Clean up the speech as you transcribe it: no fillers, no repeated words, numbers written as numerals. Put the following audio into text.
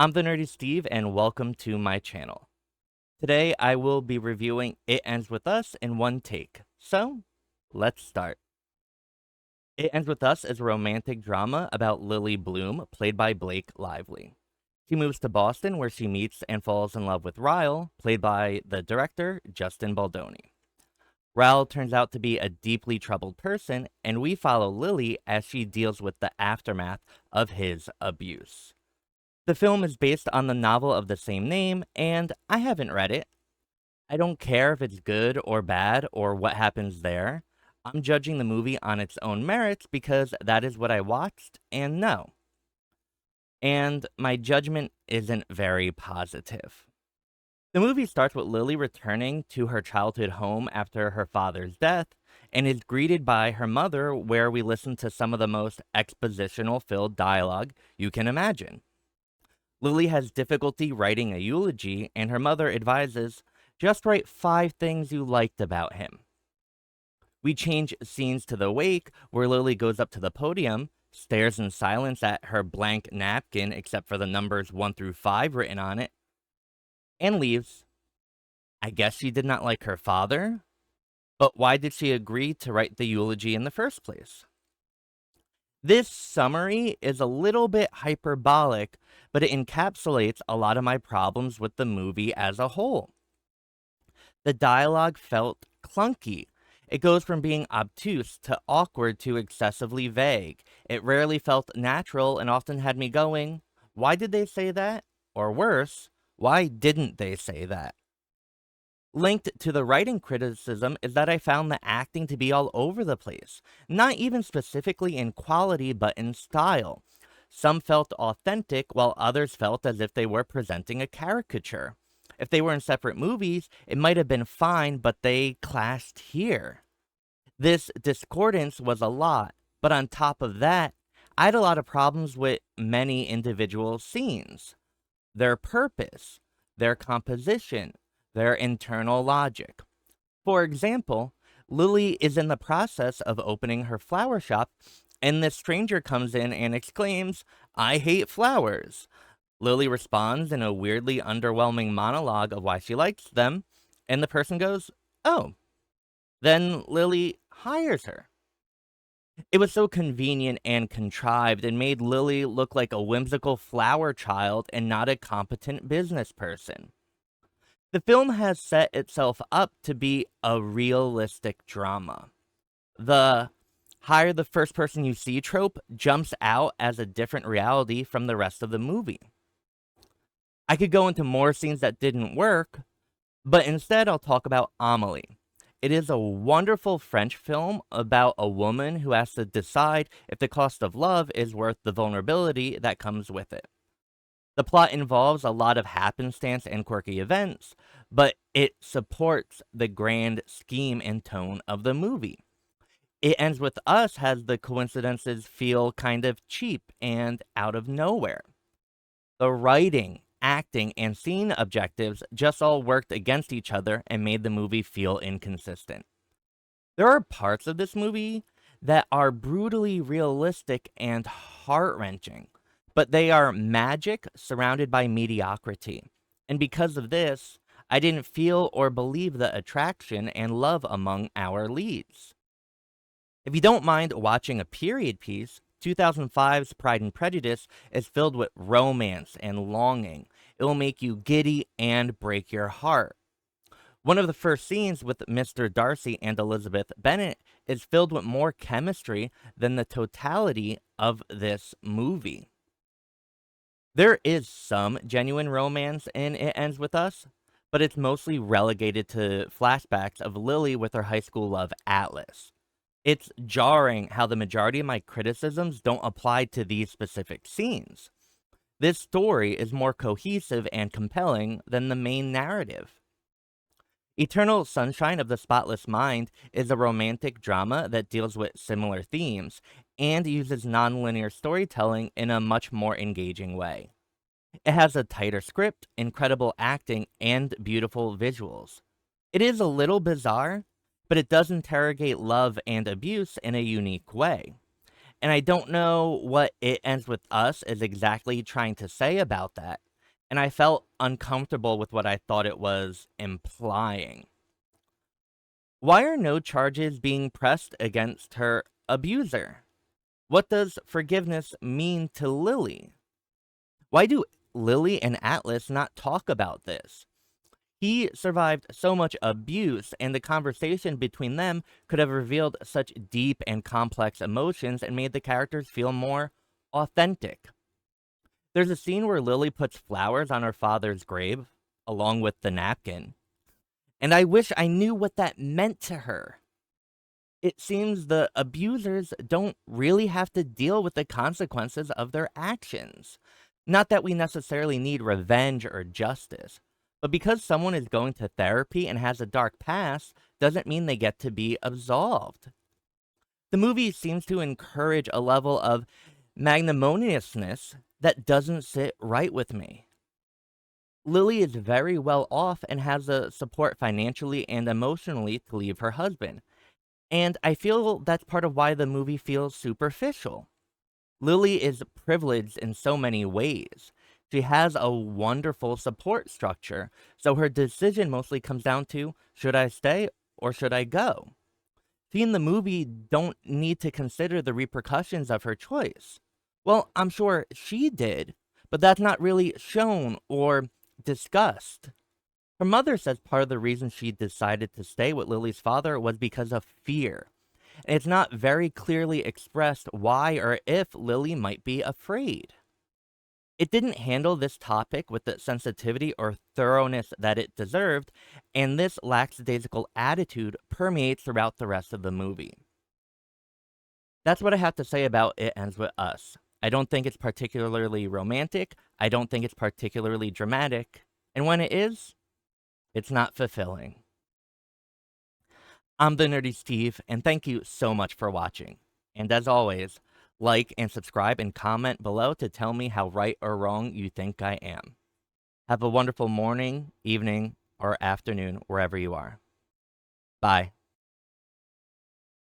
I'm TheNerdySteve and welcome to my channel. Today I will be reviewing It Ends With Us in one take. So, let's start. It Ends With Us is a romantic drama about Lily Bloom, played by Blake Lively. She moves to Boston where she meets and falls in love with Ryle, played by the director Justin Baldoni. Ryle turns out to be a deeply troubled person, and we follow Lily as she deals with the aftermath of his abuse. The film is based on the novel of the same name, and I haven't read it. I don't care if it's good or bad or what happens there. I'm judging the movie on its own merits because that is what I watched and know. And my judgment isn't very positive. The movie starts with Lily returning to her childhood home after her father's death and is greeted by her mother, where we listen to some of the most expositional filled dialogue you can imagine. Lily has difficulty writing a eulogy, and her mother advises, just write 5 things you liked about him. We change scenes to the wake, where Lily goes up to the podium, stares in silence at her blank napkin except for the numbers 1 through 5 written on it, and leaves. I guess she did not like her father? But why did she agree to write the eulogy in the first place? This summary is a little bit hyperbolic, but it encapsulates a lot of my problems with the movie as a whole. The dialogue felt clunky. It goes from being obtuse to awkward to excessively vague. It rarely felt natural and often had me going, why did they say that? Or worse, why didn't they say that? Linked to the writing criticism is that I found the acting to be all over the place, not even specifically in quality but in style. Some felt authentic while others felt as if they were presenting a caricature. If they were in separate movies, it might have been fine, but they clashed here. This discordance was a lot, but on top of that, I had a lot of problems with many individual scenes. Their purpose, their composition, their internal logic. For example, Lily is in the process of opening her flower shop, and this stranger comes in and exclaims, I hate flowers. Lily responds in a weirdly underwhelming monologue of why she likes them, and the person goes, oh. Then Lily hires her. It was so convenient and contrived and made Lily look like a whimsical flower child and not a competent business person. The film has set itself up to be a realistic drama. The hire the first person you see trope jumps out as a different reality from the rest of the movie. I could go into more scenes that didn't work, but instead I'll talk about Amelie. It is a wonderful French film about a woman who has to decide if the cost of love is worth the vulnerability that comes with it. The plot involves a lot of happenstance and quirky events, but it supports the grand scheme and tone of the movie. It Ends With Us has the coincidences feel kind of cheap and out of nowhere. The writing, acting, and scene objectives just all worked against each other and made the movie feel inconsistent. There are parts of this movie that are brutally realistic and heart-wrenching, but they are magic surrounded by mediocrity. And because of this, I didn't feel or believe the attraction and love among our leads. If you don't mind watching a period piece, 2005's Pride and Prejudice is filled with romance and longing. It will make you giddy and break your heart. One of the first scenes with Mr. Darcy and Elizabeth Bennet is filled with more chemistry than the totality of this movie. There is some genuine romance in It Ends With Us, but it's mostly relegated to flashbacks of Lily with her high school love Atlas. It's jarring how the majority of my criticisms don't apply to these specific scenes. This story is more cohesive and compelling than the main narrative. Eternal Sunshine of the Spotless Mind is a romantic drama that deals with similar themes and uses nonlinear storytelling in a much more engaging way. It has a tighter script, incredible acting, and beautiful visuals. It is a little bizarre, but it does interrogate love and abuse in a unique way. And I don't know what It Ends With Us is exactly trying to say about that. and I felt uncomfortable with what I thought it was implying. Why are no charges being pressed against her abuser? What does forgiveness mean to Lily? Why do Lily and Atlas not talk about this? He survived so much abuse, and the conversation between them could have revealed such deep and complex emotions and made the characters feel more authentic. There's a scene where Lily puts flowers on her father's grave, along with the napkin, and I wish I knew what that meant to her. It seems the abusers don't really have to deal with the consequences of their actions. Not that we necessarily need revenge or justice, but because someone is going to therapy and has a dark past doesn't mean they get to be absolved. The movie seems to encourage a level of magnanimousness that doesn't sit right with me. Lily is very well off and has the support financially and emotionally to leave her husband. And I feel that's part of why the movie feels superficial. Lily is privileged in so many ways. She has a wonderful support structure, so her decision mostly comes down to should I stay or should I go? She in the movie don't need to consider the repercussions of her choice. Well, I'm sure she did, but that's not really shown or discussed. Her mother says part of the reason she decided to stay with Lily's father was because of fear. And it's not very clearly expressed why or if Lily might be afraid. It didn't handle this topic with the sensitivity or thoroughness that it deserved, and this lackadaisical attitude permeates throughout the rest of the movie. That's what I have to say about It Ends With Us. I don't think it's particularly romantic, I don't think it's particularly dramatic, and when it is, it's not fulfilling. I'm the Nerdy Steve, and thank you so much for watching. And as always, like and subscribe and comment below to tell me how right or wrong you think I am. Have a wonderful morning, evening, or afternoon wherever you are. Bye.